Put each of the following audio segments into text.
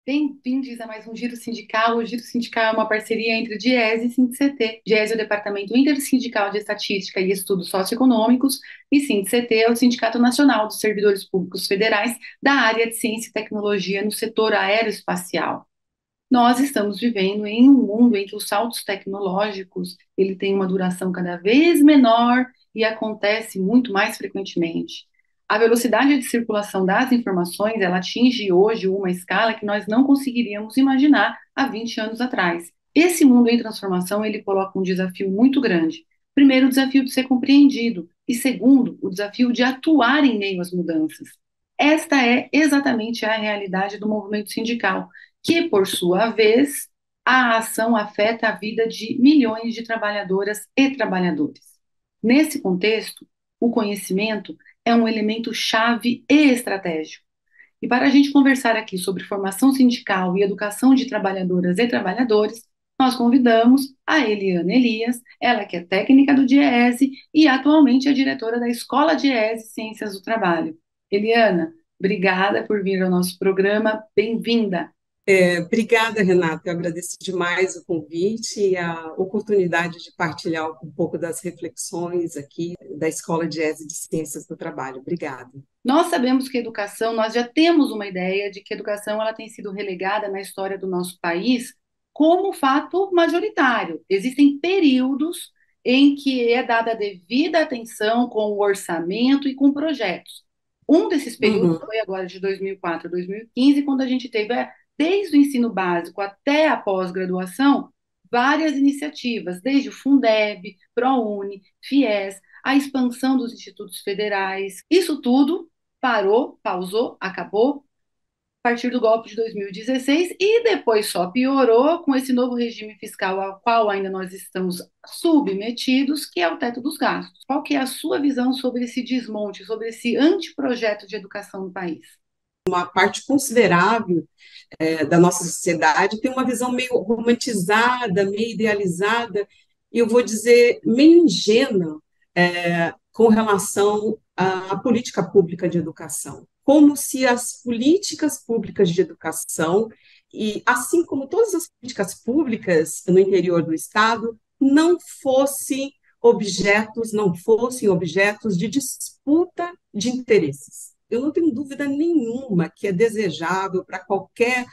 Bem-vindos a mais um Giro Sindical. O Giro Sindical é uma parceria entre DIESE e SINDIC-CT. DIESE é o Departamento Intersindical de Estatística e Estudos Socioeconômicos e SINDIC-CT é o Sindicato Nacional dos Servidores Públicos Federais da área de Ciência e Tecnologia no setor aeroespacial. Nós estamos vivendo em um mundo em que os saltos tecnológicos ele tem uma duração cada vez menor e acontece muito mais frequentemente. A velocidade de circulação das informações, ela atinge hoje uma escala que nós não conseguiríamos imaginar há 20 anos atrás. Esse mundo em transformação, ele coloca um desafio muito grande. Primeiro, o desafio de ser compreendido e segundo, o desafio de atuar em meio às mudanças. Esta é exatamente a realidade do movimento sindical, que, por sua vez, a ação afeta a vida de milhões de trabalhadoras e trabalhadores. Nesse contexto, o conhecimento é um elemento chave e estratégico. E para a gente conversar aqui sobre formação sindical e educação de trabalhadoras e trabalhadores, nós convidamos a Eliana Elias, ela que é técnica do DIEESE e atualmente é diretora da Escola DIEESE Ciências do Trabalho. Eliana, obrigada por vir ao nosso programa, bem-vinda. Obrigada, Renata. Eu agradeço demais o convite e a oportunidade de partilhar um pouco das reflexões aqui da Escola de ESE de Ciências do Trabalho. Obrigada. Nós sabemos que educação, nós já temos uma ideia de que a educação ela tem sido relegada na história do nosso país como fato majoritário. Existem períodos em que é dada a devida atenção com o orçamento e com projetos. Um desses períodos Uhum. foi agora de 2004 a 2015, quando a gente teve, desde o ensino básico até a pós-graduação, várias iniciativas, desde o Fundeb, ProUni, FIES, a expansão dos institutos federais. Isso tudo parou, pausou, acabou a partir do golpe de 2016 e depois só piorou com esse novo regime fiscal ao qual ainda nós estamos submetidos, que é o teto dos gastos. Qual que é a sua visão sobre esse desmonte, sobre esse anteprojeto de educação no país? Uma parte considerável da nossa sociedade tem uma visão meio romantizada, meio idealizada, e eu vou dizer meio ingênua com relação à política pública de educação. Como se as políticas públicas de educação, e assim como todas as políticas públicas no interior do Estado, não fossem objetos de disputa de interesses. Eu não tenho dúvida nenhuma que é desejável para qualquer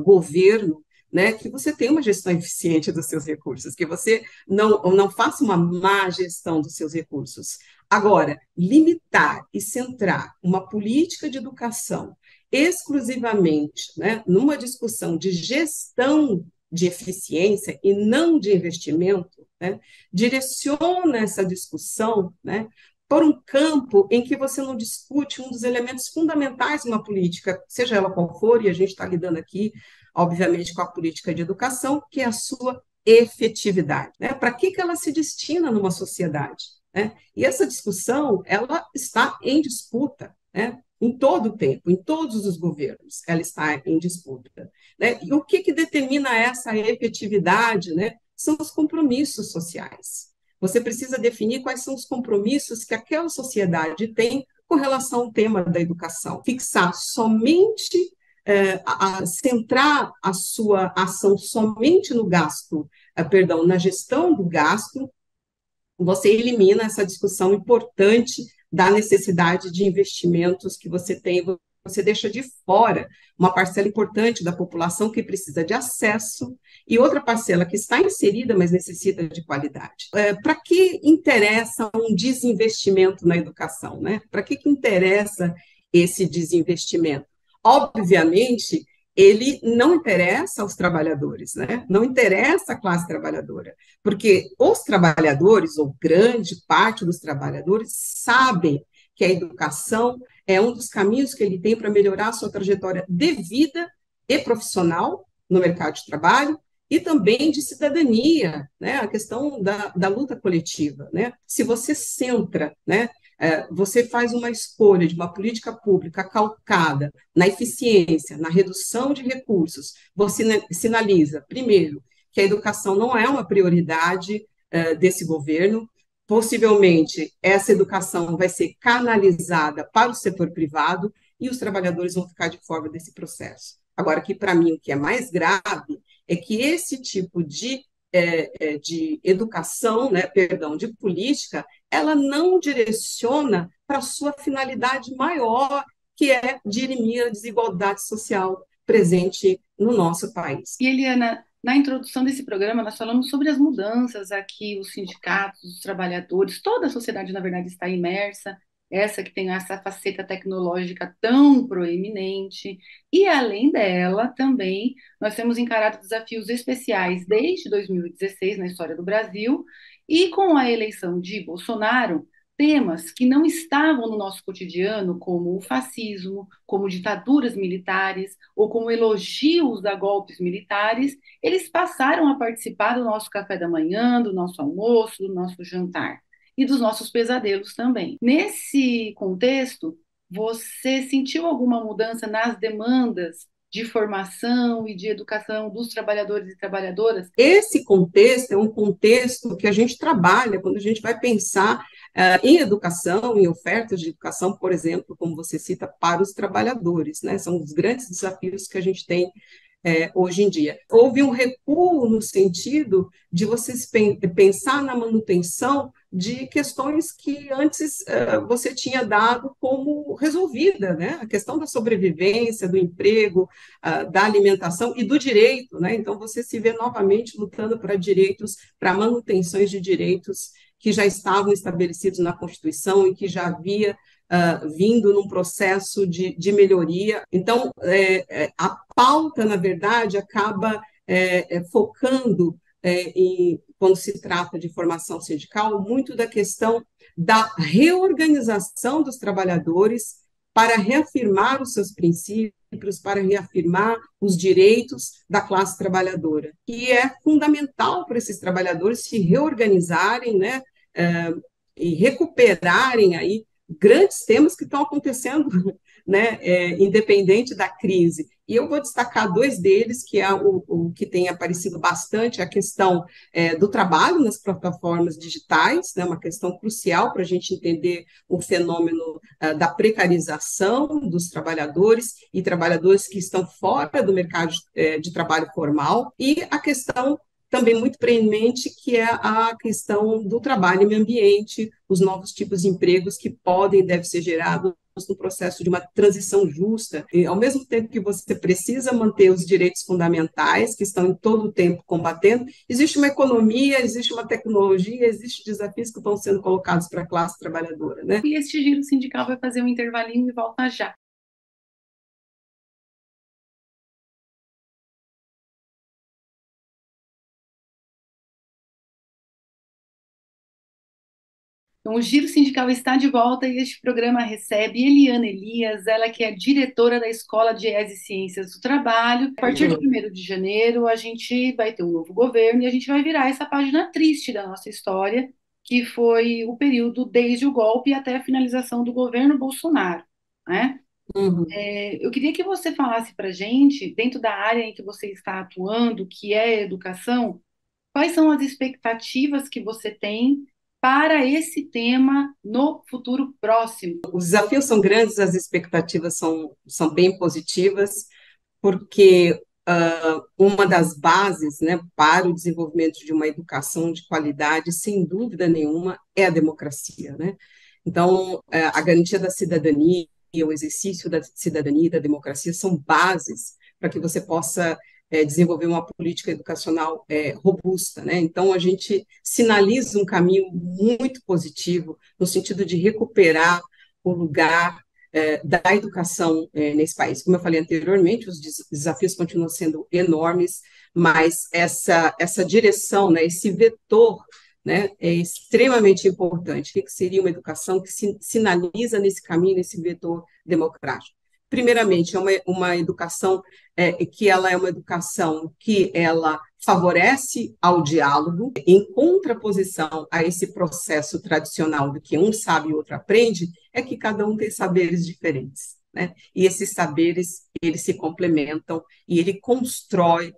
governo, né, que você tenha uma gestão eficiente dos seus recursos, que você não faça uma má gestão dos seus recursos. Agora, limitar e centrar uma política de educação exclusivamente, né, numa discussão de gestão de eficiência e não de investimento, né, direciona essa discussão, né, por um campo em que você não discute um dos elementos fundamentais de uma política, seja ela qual for, e a gente está lidando aqui, obviamente, com a política de educação, que é a sua efetividade. Né? Para que ela se destina numa sociedade? Né? E essa discussão, ela está em disputa, né? Em todo o tempo, em todos os governos, ela está em disputa. Né? E o que determina essa efetividade, né? São os compromissos sociais. Você precisa definir quais são os compromissos que aquela sociedade tem com relação ao tema da educação. Fixar somente, centrar a sua ação somente no gasto, na gestão do gasto, você elimina essa discussão importante da necessidade de investimentos que você tem, você deixa de fora uma parcela importante da população que precisa de acesso e outra parcela que está inserida, mas necessita de qualidade. Para que interessa um desinvestimento na educação, né? Para que interessa esse desinvestimento? Obviamente, ele não interessa aos trabalhadores, né? Não interessa à classe trabalhadora, porque os trabalhadores, ou grande parte dos trabalhadores, sabem que a educação é um dos caminhos que ele tem para melhorar a sua trajetória de vida e profissional no mercado de trabalho e também de cidadania, né? A questão da luta coletiva, né? Se você centra, né? Você faz uma escolha de uma política pública calcada na eficiência, na redução de recursos, você sinaliza, primeiro, que a educação não é uma prioridade desse governo, possivelmente essa educação vai ser canalizada para o setor privado e os trabalhadores vão ficar de fora desse processo. Agora, que para mim o que é mais grave é que esse tipo de educação, né, perdão, de política, ela não direciona para a sua finalidade maior, que é dirimir a desigualdade social presente no nosso país. E Eliana, na introdução desse programa, nós falamos sobre as mudanças aqui, os sindicatos, os trabalhadores, toda a sociedade, na verdade, está imersa, essa que tem essa faceta tecnológica tão proeminente. E, além dela, também, nós temos encarado desafios especiais desde 2016 na história do Brasil, e com a eleição de Bolsonaro, temas que não estavam no nosso cotidiano, como o fascismo, como ditaduras militares ou como elogios a golpes militares, eles passaram a participar do nosso café da manhã, do nosso almoço, do nosso jantar e dos nossos pesadelos também. Nesse contexto, você sentiu alguma mudança nas demandas de formação e de educação dos trabalhadores e trabalhadoras? Esse contexto é um contexto que a gente trabalha quando a gente vai pensar em educação, em ofertas de educação, por exemplo, como você cita, para os trabalhadores, né? São os grandes desafios que a gente tem hoje em dia. Houve um recuo no sentido de vocês pensar na manutenção de questões que antes você tinha dado como resolvida, né? A questão da sobrevivência, do emprego, da alimentação e do direito, né? Então você se vê novamente lutando para direitos, para manutenções de direitos que já estavam estabelecidos na Constituição e que já havia vindo num processo de melhoria. Então, a pauta, na verdade, acaba focando, quando se trata de formação sindical, muito da questão da reorganização dos trabalhadores para reafirmar os seus princípios, para reafirmar os direitos da classe trabalhadora. E é fundamental para esses trabalhadores se reorganizarem, né, e recuperarem aí grandes temas que estão acontecendo, né, independente da crise. E eu vou destacar dois deles, que é o que tem aparecido bastante, a questão do trabalho nas plataformas digitais, né, uma questão crucial para a gente entender o fenômeno da precarização dos trabalhadores e trabalhadores que estão fora do mercado de trabalho formal, e a questão também muito preeminente, que é a questão do trabalho e meio ambiente, os novos tipos de empregos que podem e devem ser gerados no processo de uma transição justa. E, ao mesmo tempo que você precisa manter os direitos fundamentais, que estão em todo o tempo combatendo, existe uma economia, existe uma tecnologia, existem desafios que estão sendo colocados para a classe trabalhadora, né? E este giro sindical vai fazer um intervalinho e volta já. Então, o Giro Sindical está de volta e este programa recebe Eliana Elias, ela que é diretora da Escola de ES e Ciências do Trabalho. A partir de 1º de janeiro, a gente vai ter um novo governo e a gente vai virar essa página triste da nossa história, que foi o período desde o golpe até a finalização do governo Bolsonaro, né? Uhum. Eu queria que você falasse para a gente, dentro da área em que você está atuando, que é a educação, quais são as expectativas que você tem para esse tema no futuro próximo? Os desafios são grandes, as expectativas são bem positivas, porque uma das bases, né, para o desenvolvimento de uma educação de qualidade, sem dúvida nenhuma, é a democracia, né? Então, a garantia da cidadania, o exercício da cidadania e da democracia são bases para que você possa desenvolver uma política educacional robusta, né? Então, a gente sinaliza um caminho muito positivo no sentido de recuperar o lugar da educação nesse país. Como eu falei anteriormente, os desafios continuam sendo enormes, mas essa direção, né, esse vetor, né, é extremamente importante. O que seria uma educação que sinaliza nesse caminho, nesse vetor democrático? Primeiramente, é uma educação que ela é uma educação que ela favorece ao diálogo, em contraposição a esse processo tradicional do que um sabe e o outro aprende, é que cada um tem saberes diferentes, né? E esses saberes, eles se complementam e ele constrói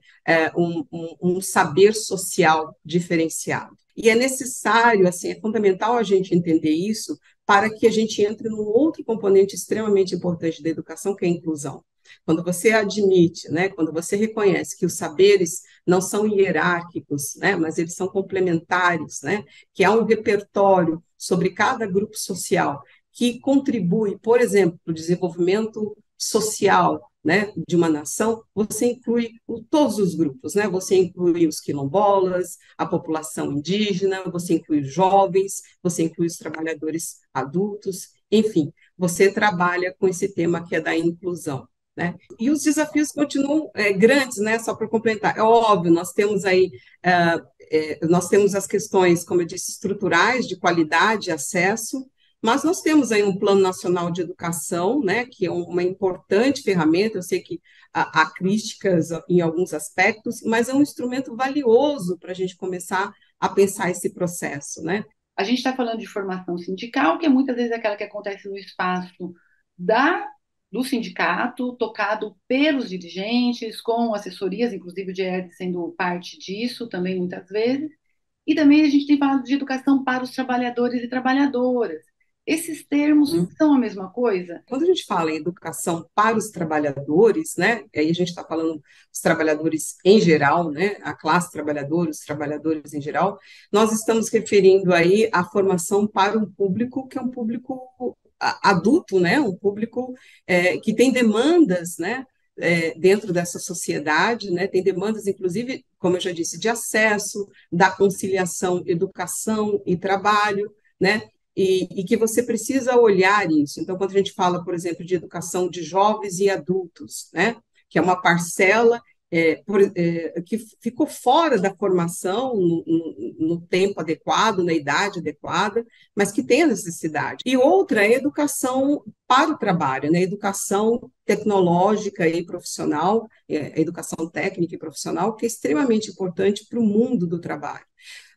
um saber social diferenciado. E é necessário, assim, é fundamental a gente entender isso para que a gente entre num outro componente extremamente importante da educação, que é a inclusão. quando você admite, né, quando você reconhece que os saberes não são hierárquicos, né, mas eles são complementares, né, que há um repertório sobre cada grupo social que contribui, por exemplo, para o desenvolvimento social, né, de uma nação, você inclui todos os grupos, né? Você inclui os quilombolas, a população indígena, você inclui os jovens, você inclui os trabalhadores adultos, enfim, você trabalha com esse tema que é da inclusão. Né? E os desafios continuam grandes, né? Só para complementar, é óbvio, nós temos aí nós temos as questões, como eu disse, estruturais de qualidade e acesso, mas nós temos aí um Plano Nacional de Educação, né, que é uma importante ferramenta, eu sei que há críticas em alguns aspectos, mas é um instrumento valioso para a gente começar a pensar esse processo, né? A gente está falando de formação sindical, que é muitas vezes aquela que acontece no espaço da, do sindicato, tocado pelos dirigentes, com assessorias, inclusive o GED sendo parte disso também muitas vezes. E também a gente tem falado de educação para os trabalhadores e trabalhadoras. Esses termos são a mesma coisa? Quando a gente fala em educação para os trabalhadores, né, e aí a gente está falando dos trabalhadores em geral, né, a classe trabalhadora, os trabalhadores em geral, nós estamos referindo aí a formação para um público que é um público adulto, né, um público que tem demandas, né, dentro dessa sociedade, né, tem demandas, inclusive, como eu já disse, de acesso, da conciliação, educação e trabalho, né, e que você precisa olhar isso. Então, quando a gente fala, por exemplo, de educação de jovens e adultos, né, que é uma parcela que ficou fora da formação no tempo adequado, na idade adequada, mas que tem a necessidade. E outra é a educação para o trabalho, né, educação tecnológica e profissional, a educação técnica e profissional, que é extremamente importante para o mundo do trabalho.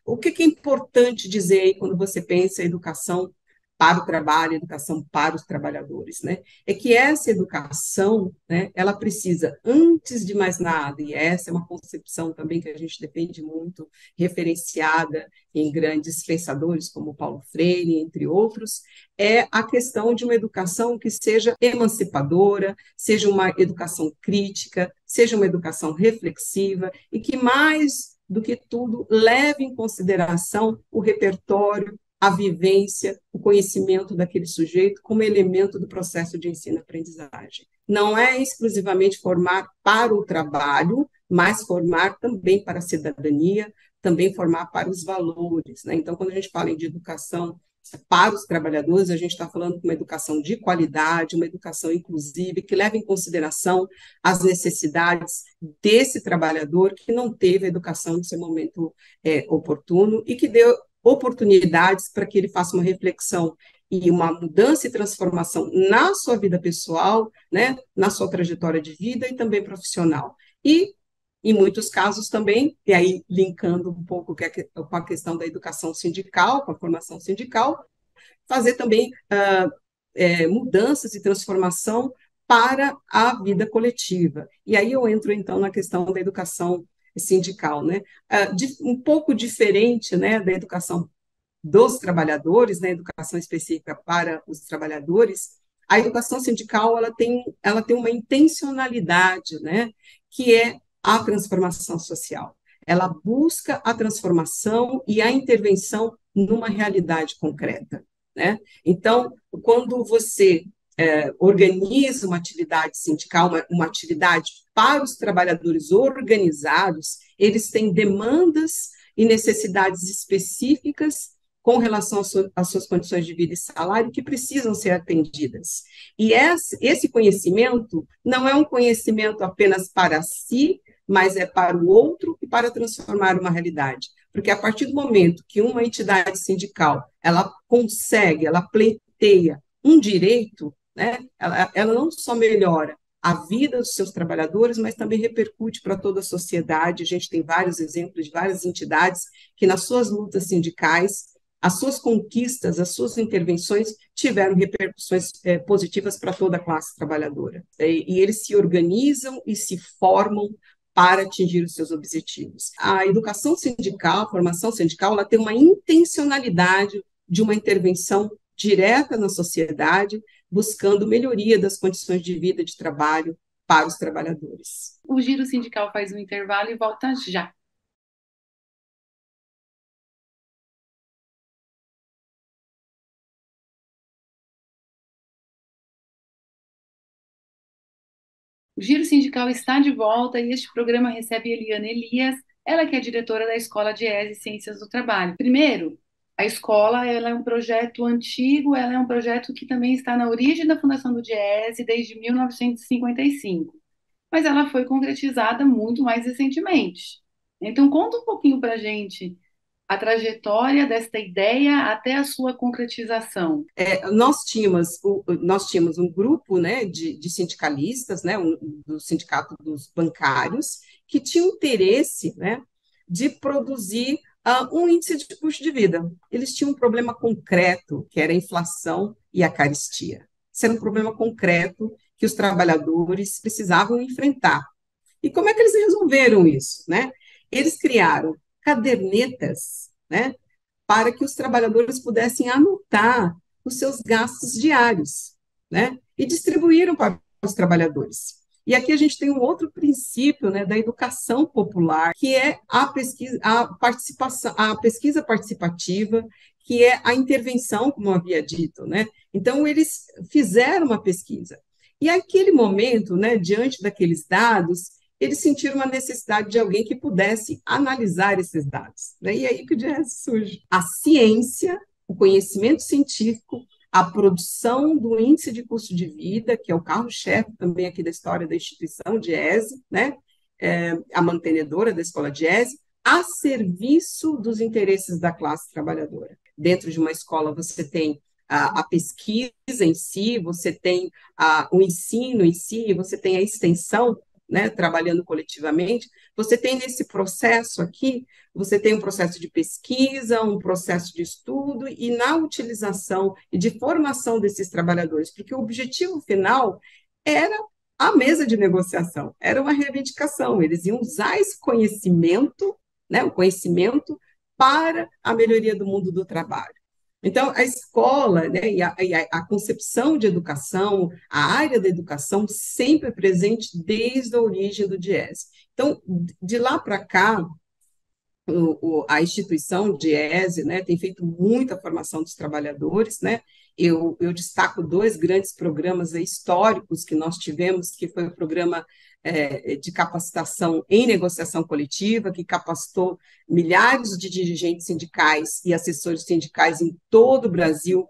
O que é importante dizer aí quando você pensa em educação para o trabalho, educação para os trabalhadores, né? É que essa educação, né, ela precisa, antes de mais nada, e essa é uma concepção também que a gente defende muito, referenciada em grandes pensadores como Paulo Freire, entre outros, é a questão de uma educação que seja emancipadora, seja uma educação crítica, seja uma educação reflexiva e que mais do que tudo leve em consideração o repertório, a vivência, o conhecimento daquele sujeito como elemento do processo de ensino-aprendizagem. Não é exclusivamente formar para o trabalho, mas formar também para a cidadania, também formar para os valores, né? Então, quando a gente fala de educação para os trabalhadores, a gente está falando de uma educação de qualidade, uma educação inclusiva, que leva em consideração as necessidades desse trabalhador que não teve a educação no seu momento oportuno e que deu oportunidades para que ele faça uma reflexão e uma mudança e transformação na sua vida pessoal, né, na sua trajetória de vida e também profissional. E, em muitos casos também, e aí linkando um pouco com a questão da educação sindical, com a formação sindical, fazer também mudanças e transformação para a vida coletiva. E aí eu entro, então, na questão da educação sindical, né? Um pouco diferente, né, da educação dos trabalhadores, né, educação específica para os trabalhadores, a educação sindical ela tem uma intencionalidade, né, que é a transformação social. Ela busca a transformação e a intervenção numa realidade concreta, né? Então, quando você organiza uma atividade sindical, uma atividade para os trabalhadores organizados, eles têm demandas e necessidades específicas com relação às suas condições de vida e salário que precisam ser atendidas. E esse conhecimento não é um conhecimento apenas para si, mas é para o outro e para transformar uma realidade. Porque a partir do momento que uma entidade sindical, ela consegue, ela pleiteia um direito, né, ela não só melhora a vida dos seus trabalhadores, mas também repercute para toda a sociedade. A gente tem vários exemplos de várias entidades que, nas suas lutas sindicais, as suas conquistas, as suas intervenções tiveram repercussões positivas para toda a classe trabalhadora. E eles se organizam e se formam para atingir os seus objetivos. A educação sindical, a formação sindical, ela tem uma intencionalidade de uma intervenção direta na sociedade, buscando melhoria das condições de vida, de trabalho para os trabalhadores. O Giro Sindical faz um intervalo e volta já. O Giro Sindical está de volta e este programa recebe Eliana Elias, ela que é diretora da Escola de ES e Ciências do Trabalho. Primeiro, a escola ela é um projeto antigo, ela é um projeto que também está na origem da fundação do DIEESE desde 1955, mas ela foi concretizada muito mais recentemente. Então, conta um pouquinho para a gente a trajetória desta ideia até a sua concretização. Nós tínhamos um grupo, né, de sindicalistas, né, do Sindicato dos Bancários, que tinha interesse, né, de produzir um índice de custo de vida. Eles tinham um problema concreto, que era a inflação e a carestia. Esse era um problema concreto que os trabalhadores precisavam enfrentar. E como é que eles resolveram isso, né? Eles criaram cadernetas, né, para que os trabalhadores pudessem anotar os seus gastos diários, né? E distribuíram para os trabalhadores. E aqui a gente tem um outro princípio, né, da educação popular, que é a pesquisa participativa, que é a intervenção, como eu havia dito, né? Então, eles fizeram uma pesquisa. E aquele momento, né, diante daqueles dados, eles sentiram uma necessidade de alguém que pudesse analisar esses dados. Né? E aí que o jazz surge. A ciência, o conhecimento científico, a produção do índice de custo de vida, que é o carro-chefe também aqui da história da instituição DIEESE, né? A mantenedora da escola DIEESE, a serviço dos interesses da classe trabalhadora. Dentro de uma escola você tem a pesquisa em si, você tem o ensino em si, você tem a extensão, né, trabalhando coletivamente, você tem nesse processo aqui, você tem um processo de pesquisa, um processo de estudo e na utilização e de formação desses trabalhadores, porque o objetivo final era a mesa de negociação, era uma reivindicação, eles iam usar esse conhecimento, né, o conhecimento para a melhoria do mundo do trabalho. Então, a escola, né, e a concepção de educação, a área da educação, sempre é presente desde a origem do DIEESE. Então, de lá para cá, a instituição DIEESE, né, tem feito muita formação dos trabalhadores, né? Eu destaco dois grandes programas históricos que nós tivemos, que foi o programa de capacitação em negociação coletiva, que capacitou milhares de dirigentes sindicais e assessores sindicais em todo o Brasil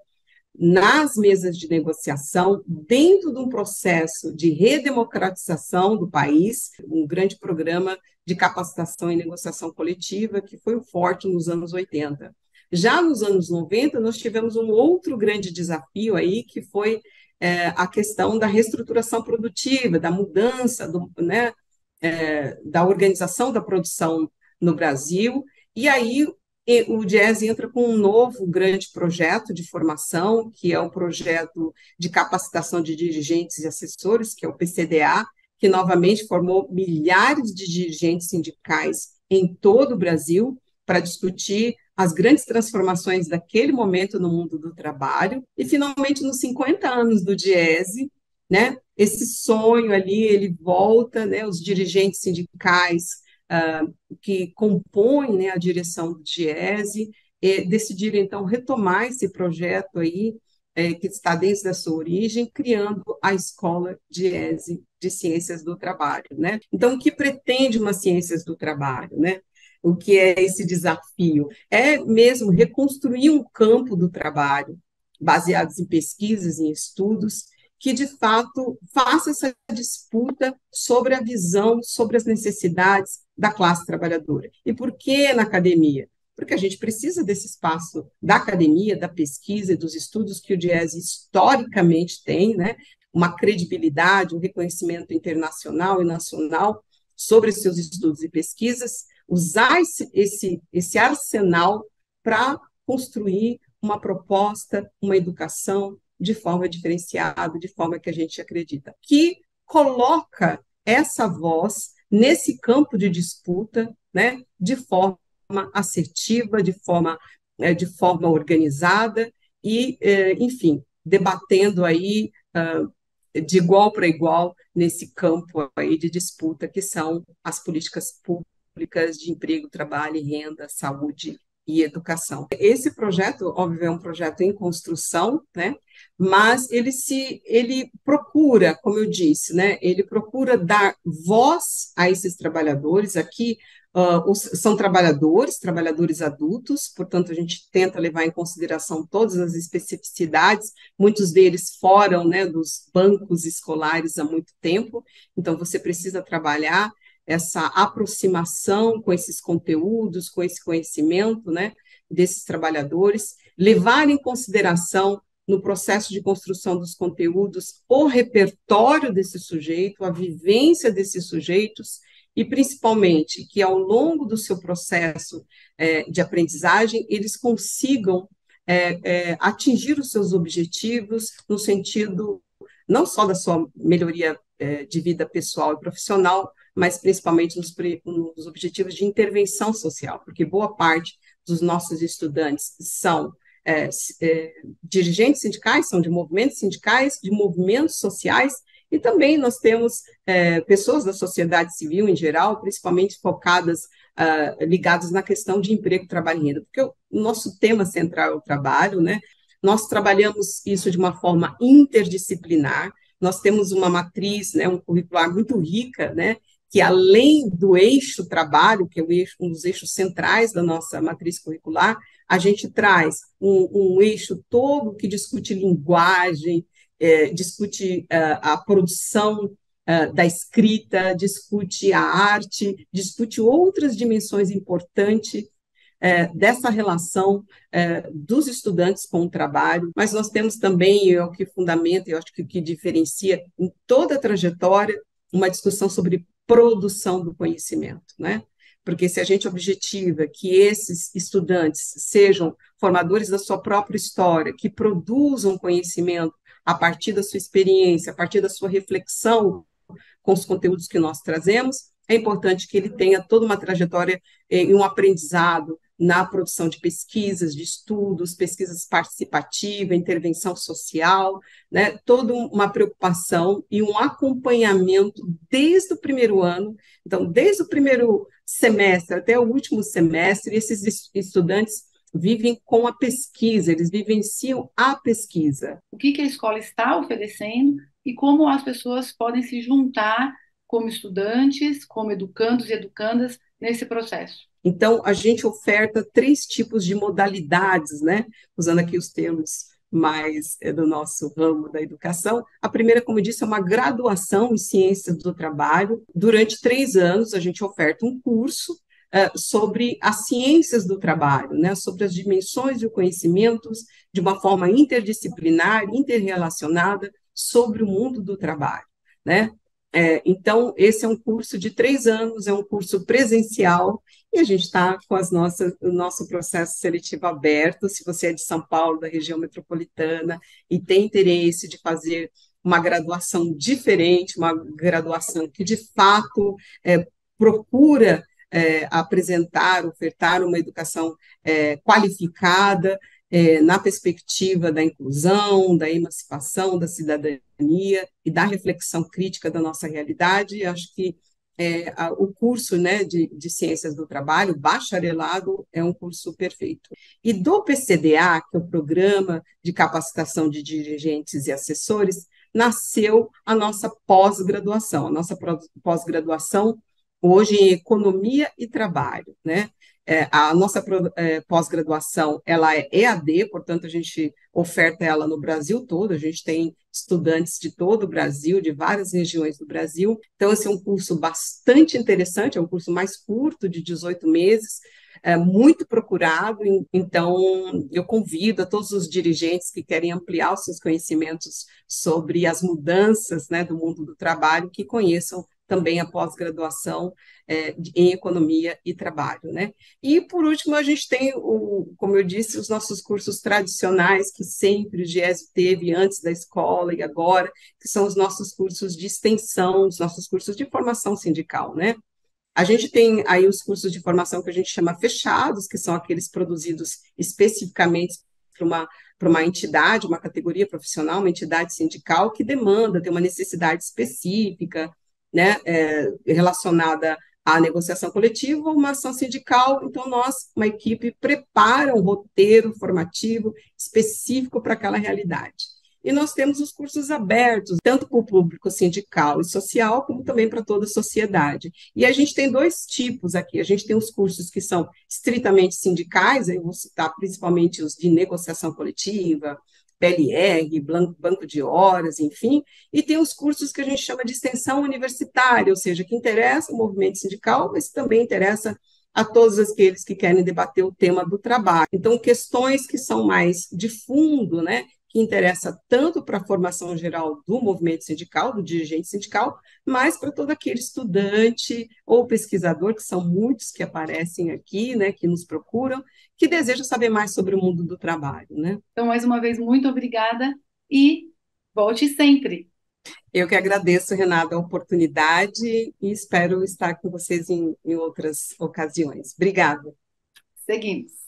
nas mesas de negociação, dentro de um processo de redemocratização do país, um grande programa de capacitação em negociação coletiva, que foi o forte nos anos 80. Já nos anos 90, nós tivemos um outro grande desafio aí, que foi a questão da reestruturação produtiva, da mudança, né, da organização da produção no Brasil, e aí o DIEESE entra com um novo grande projeto de formação, que é o projeto de capacitação de dirigentes e assessores, que é o PCDA, que novamente formou milhares de dirigentes sindicais em todo o Brasil para discutir as grandes transformações daquele momento no mundo do trabalho. E, finalmente, nos 50 anos do DIEESE, né, esse sonho ali, ele volta, né, os dirigentes sindicais que compõem, né, a direção do DIEESE, decidiram, então, retomar esse projeto aí, que está desde a sua origem, criando a Escola DIEESE de Ciências do Trabalho, né? Então, o que pretende uma Ciências do Trabalho, né? O que é esse desafio? É mesmo reconstruir um campo do trabalho, baseados em pesquisas, em estudos, que, de fato, faça essa disputa sobre a visão, sobre as necessidades da classe trabalhadora. E por que na academia? Porque a gente precisa desse espaço da academia, da pesquisa e dos estudos que o DIEESE historicamente tem, né? Uma credibilidade, um reconhecimento internacional e nacional sobre os seus estudos e pesquisas, usar esse arsenal para construir uma proposta, uma educação de forma diferenciada, de forma que a gente acredita, que coloca essa voz nesse campo de disputa, né, de forma assertiva, de forma organizada e, enfim, debatendo aí de igual para igual nesse campo aí de disputa que são as políticas públicas de emprego, trabalho, renda, saúde e educação. Esse projeto, óbvio, é um projeto em construção, né? Mas ele procura, como eu disse, né? Ele procura dar voz a esses trabalhadores aqui. São trabalhadores adultos, portanto, a gente tenta levar em consideração todas as especificidades, muitos deles foram, né, dos bancos escolares há muito tempo, então você precisa trabalhar essa aproximação com esses conteúdos, com esse conhecimento, né, desses trabalhadores, levar em consideração no processo de construção dos conteúdos o repertório desse sujeito, a vivência desses sujeitos, e principalmente que ao longo do seu processo de aprendizagem eles consigam atingir os seus objetivos no sentido não só da sua melhoria de vida pessoal e profissional, mas principalmente nos objetivos de intervenção social, porque boa parte dos nossos estudantes são dirigentes sindicais, são de movimentos sindicais, de movimentos sociais, e também nós temos pessoas da sociedade civil em geral, principalmente focadas, ligadas na questão de emprego, trabalho e renda, porque o nosso tema central é o trabalho, né? Nós trabalhamos isso de uma forma interdisciplinar, nós temos uma matriz, né, um curricular muito rica, né, que além do eixo trabalho, que é um dos eixos centrais da nossa matriz curricular, a gente traz um eixo todo que discute linguagem, discute a produção da escrita, discute a arte, discute outras dimensões importantes dessa relação dos estudantes com o trabalho, mas nós temos também, é o que fundamenta, eu acho que o que diferencia em toda a trajetória, uma discussão sobre produção do conhecimento, né? Porque se a gente objetiva que esses estudantes sejam formadores da sua própria história, que produzam conhecimento a partir da sua experiência, a partir da sua reflexão com os conteúdos que nós trazemos, é importante que ele tenha toda uma trajetória e um aprendizado na produção de pesquisas, de estudos, pesquisas participativas, intervenção social, né? Toda uma preocupação e um acompanhamento desde o primeiro ano. Então, desde o primeiro semestre até o último semestre, esses estudantes vivem com a pesquisa, eles vivenciam a pesquisa. O que a escola está oferecendo e como as pessoas podem se juntar como estudantes, como educandos e educandas nesse processo. Então, a gente oferta 3 tipos de modalidades, né? Usando aqui os termos mais do nosso ramo da educação. A primeira, como eu disse, é uma graduação em ciências do trabalho. Durante 3 anos, a gente oferta um curso sobre as ciências do trabalho, né? Sobre as dimensões e os conhecimentos de uma forma interdisciplinar, interrelacionada sobre o mundo do trabalho, né? Então, esse é um curso de 3 anos, é um curso presencial, e a gente está com o nosso processo seletivo aberto. Se você é de São Paulo, da região metropolitana, e tem interesse de fazer uma graduação diferente, uma graduação que, de fato, procura apresentar, ofertar uma educação qualificada, na perspectiva da inclusão, da emancipação, da cidadania e da reflexão crítica da nossa realidade, acho que o curso, né, de Ciências do Trabalho, bacharelado, é um curso perfeito. E do PCDA, que é o Programa de Capacitação de Dirigentes e Assessores, nasceu a nossa pós-graduação. A nossa pós-graduação hoje em Economia e Trabalho, né? A nossa pós-graduação, ela é EAD, portanto, a gente oferta ela no Brasil todo, a gente tem estudantes de todo o Brasil, de várias regiões do Brasil, então esse é um curso bastante interessante, é um curso mais curto, de 18 meses, muito procurado, então eu convido a todos os dirigentes que querem ampliar os seus conhecimentos sobre as mudanças, né, do mundo do trabalho, que conheçam também a pós-graduação em Economia e Trabalho, né? E, por último, a gente tem, como eu disse, os nossos cursos tradicionais, que sempre o GES teve antes da escola e agora, que são os nossos cursos de extensão, os nossos cursos de formação sindical, né? A gente tem aí os cursos de formação que a gente chama fechados, que são aqueles produzidos especificamente para uma entidade, uma categoria profissional, uma entidade sindical que demanda, tem uma necessidade específica, né, relacionada à negociação coletiva ou uma ação sindical. Então, uma equipe, prepara um roteiro formativo específico para aquela realidade. E nós temos os cursos abertos, tanto para o público sindical e social, como também para toda a sociedade. E a gente tem dois tipos aqui. A gente tem os cursos que são estritamente sindicais, eu vou citar principalmente os de negociação coletiva, PLR, banco de horas, enfim, e tem os cursos que a gente chama de extensão universitária, ou seja, que interessa o movimento sindical, mas também interessa a todos aqueles que querem debater o tema do trabalho. Então, questões que são mais de fundo, né, que interessa tanto para a formação geral do movimento sindical, do dirigente sindical, mas para todo aquele estudante ou pesquisador, que são muitos que aparecem aqui, né, que nos procuram, que deseja saber mais sobre o mundo do trabalho, né? Então, mais uma vez, muito obrigada e volte sempre. Eu que agradeço, Renata, a oportunidade e espero estar com vocês em outras ocasiões. Obrigada. Seguimos.